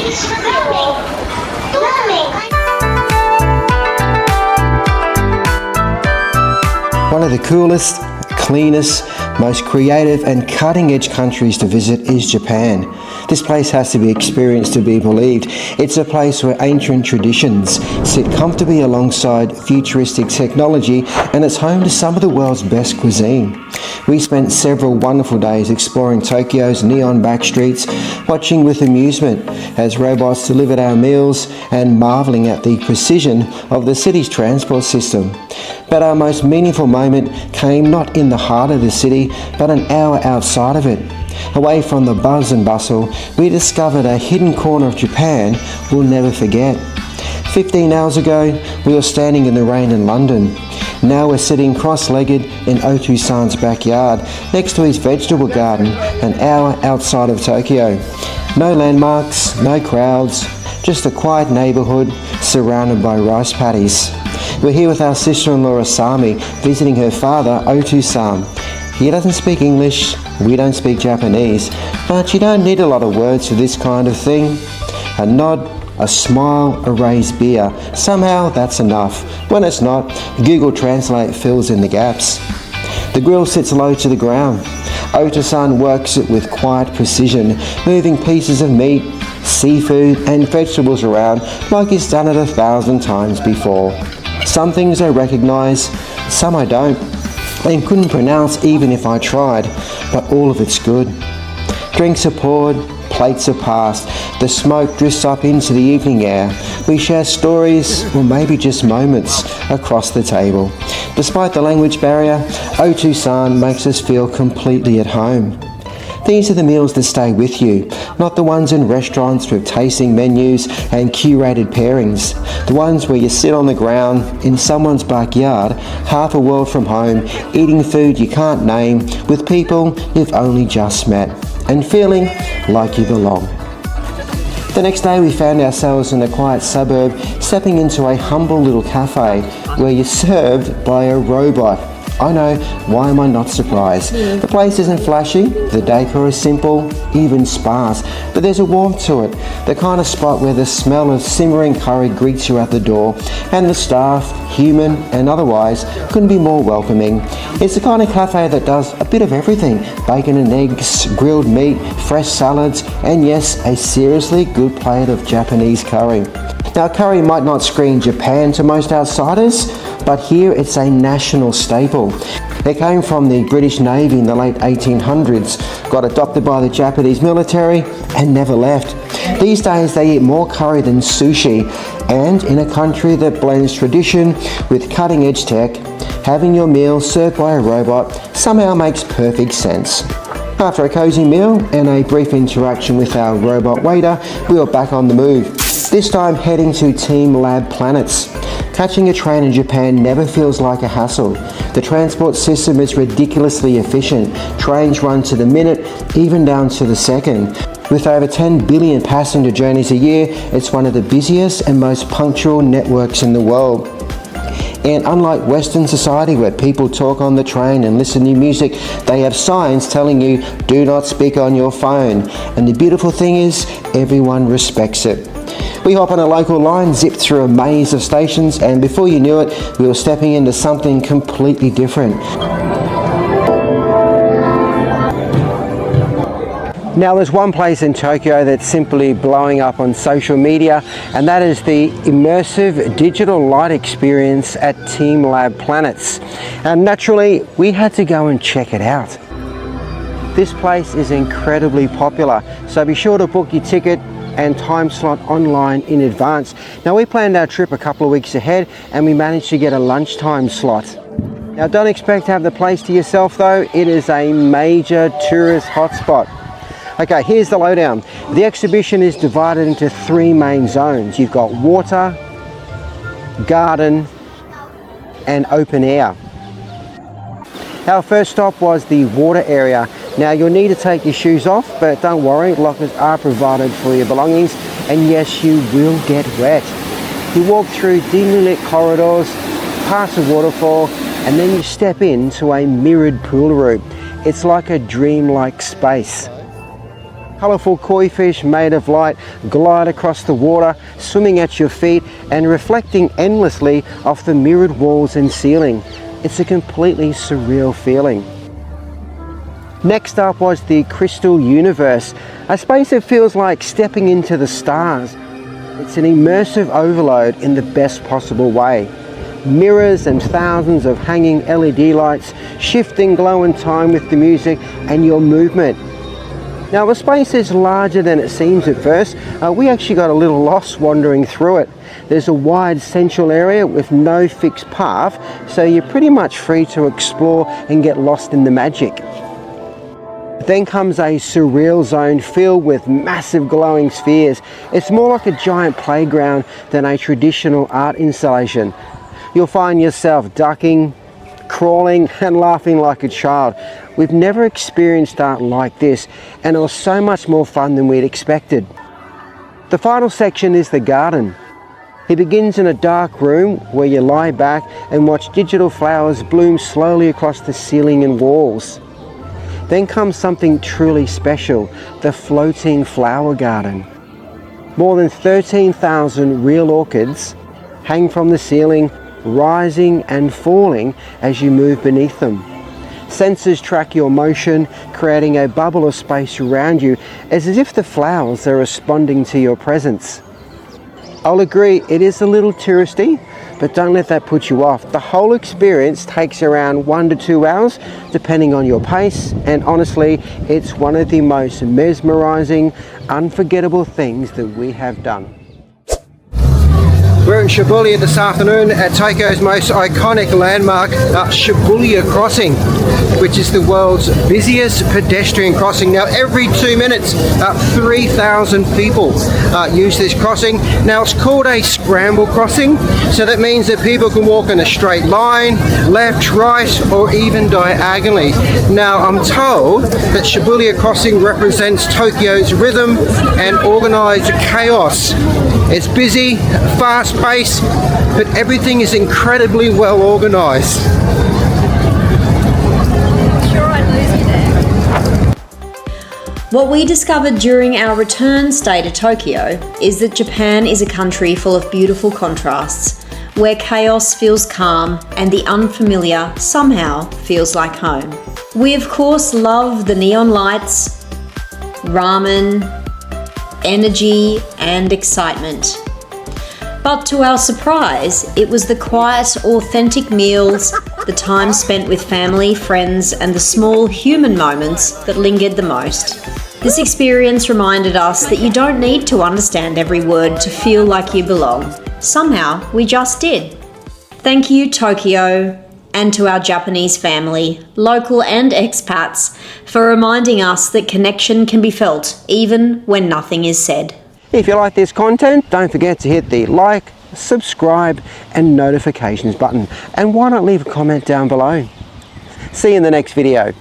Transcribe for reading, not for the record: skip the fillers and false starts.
One of the coolest, cleanest, most creative and cutting-edge countries to visit is Japan. This place has to be experienced to be believed. It's a place where ancient traditions sit comfortably alongside futuristic technology, and it's home to some of the world's best cuisine. We spent several wonderful days exploring Tokyo's neon backstreets, watching with amusement as robots delivered our meals and marvelling at the precision of the city's transport system. But our most meaningful moment came not in the heart of the city, but an hour outside of it. Away from the buzz and bustle, we discovered a hidden corner of Japan we'll never forget. 15 hours ago, we were standing in the rain in London. Now we're sitting cross-legged in Otu-san's backyard, next to his vegetable garden, an hour outside of Tokyo. No landmarks, no crowds, just a quiet neighbourhood surrounded by rice paddies. We're here with our sister-in-law Asami, visiting her father, Otu-san. He doesn't speak English, we don't speak Japanese, but you don't need a lot of words for this kind of thing. A nod, a smile, a raised beer. Somehow that's enough. When it's not, Google Translate fills in the gaps. The grill sits low to the ground. Otu-san works it with quiet precision, moving pieces of meat, seafood and vegetables around like he's done it 1,000 times before. Some things I recognise, some I don't, and couldn't pronounce even if I tried, but all of it's good. Drinks are poured, plates are passed, the smoke drifts up into the evening air. We share stories, or maybe just moments, across the table. Despite the language barrier, Otu-san makes us feel completely at home. These are the meals that stay with you, not the ones in restaurants with tasting menus and curated pairings. The ones where you sit on the ground in someone's backyard, half a world from home, eating food you can't name, with people you've only just met, and feeling like you belong. The next day we found ourselves in a quiet suburb, stepping into a humble little cafe where you're served by a robot. I know, why am I not surprised? The place isn't flashy, the decor is simple, even sparse, but there's a warmth to it, the kind of spot where the smell of simmering curry greets you at the door, and the staff, human and otherwise, couldn't be more welcoming. It's the kind of cafe that does a bit of everything: bacon and eggs, grilled meat, fresh salads, and yes, a seriously good plate of Japanese curry. Now, curry might not scream Japan to most outsiders, but here it's a national staple. It came from the British Navy in the late 1800s, got adopted by the Japanese military and never left. These days they eat more curry than sushi, and in a country that blends tradition with cutting-edge tech, having your meal served by a robot somehow makes perfect sense. After a cozy meal and a brief interaction with our robot waiter, we were back on the move. This time heading to TeamLab Planets. Catching a train in Japan never feels like a hassle. The transport system is ridiculously efficient. Trains run to the minute, even down to the second. With over 10 billion passenger journeys a year, it's one of the busiest and most punctual networks in the world. And unlike Western society where people talk on the train and listen to music, they have signs telling you, do not speak on your phone. And the beautiful thing is, everyone respects it. We hop on a local line, zip through a maze of stations, and before you knew it, we were stepping into something completely different. Now there's one place in Tokyo that's simply blowing up on social media, and that is the immersive digital light experience at TeamLab Planets. And naturally, we had to go and check it out. This place is incredibly popular, so be sure to book your ticket and time slot online in advance. Now we planned our trip a couple of weeks ahead and we managed to get a lunchtime slot. Now don't expect to have the place to yourself though, it is a major tourist hotspot. Okay, here's the lowdown. The exhibition is divided into 3 main zones. You've got water, garden and open air. Our first stop was the water area. Now you'll need to take your shoes off, but don't worry, lockers are provided for your belongings, and yes, you will get wet. You walk through dimly lit corridors, past a waterfall, and then you step into a mirrored pool room. It's like a dreamlike space. Colourful koi fish made of light glide across the water, swimming at your feet and reflecting endlessly off the mirrored walls and ceiling. It's a completely surreal feeling. Next up was the Crystal Universe, a space that feels like stepping into the stars. It's an immersive overload in the best possible way. Mirrors and thousands of hanging LED lights shifting glow in time with the music and your movement. Now the space is larger than it seems at first. We actually got a little lost wandering through it. There's a wide central area with no fixed path, so you're pretty much free to explore and get lost in the magic. Then comes a surreal zone filled with massive glowing spheres. It's more like a giant playground than a traditional art installation. You'll find yourself ducking, crawling and laughing like a child. We've never experienced art like this, and it was so much more fun than we'd expected. The final section is the garden. It begins in a dark room where you lie back and watch digital flowers bloom slowly across the ceiling and walls. Then comes something truly special, the floating flower garden. More than 13,000 real orchids hang from the ceiling, rising and falling as you move beneath them. Sensors track your motion, creating a bubble of space around you, as if the flowers are responding to your presence. I'll agree, it is a little touristy, but don't let that put you off. The whole experience takes around 1 to 2 hours, depending on your pace, and honestly, it's one of the most mesmerizing, unforgettable things that we have done. We're in Shibuya this afternoon at Tokyo's most iconic landmark, Shibuya Crossing, which is the world's busiest pedestrian crossing. Now, every 2 minutes, 3,000 people use this crossing. Now, it's called a scramble crossing, so that means that people can walk in a straight line, left, right, or even diagonally. Now, I'm told that Shibuya Crossing represents Tokyo's rhythm and organized chaos. It's busy, fast-paced, but everything is incredibly well organized. What we discovered during our return stay to Tokyo is that Japan is a country full of beautiful contrasts, where chaos feels calm and the unfamiliar somehow feels like home. We of course love the neon lights, ramen, energy and excitement. But to our surprise, it was the quiet, authentic meals, the time spent with family, friends, and the small human moments that lingered the most. This experience reminded us that you don't need to understand every word to feel like you belong. Somehow, we just did. Thank you, Tokyo, and to our Japanese family, local and expats, for reminding us that connection can be felt even when nothing is said. If you like this content, don't forget to hit the like, subscribe and notifications button. And why not leave a comment down below? See you in the next video.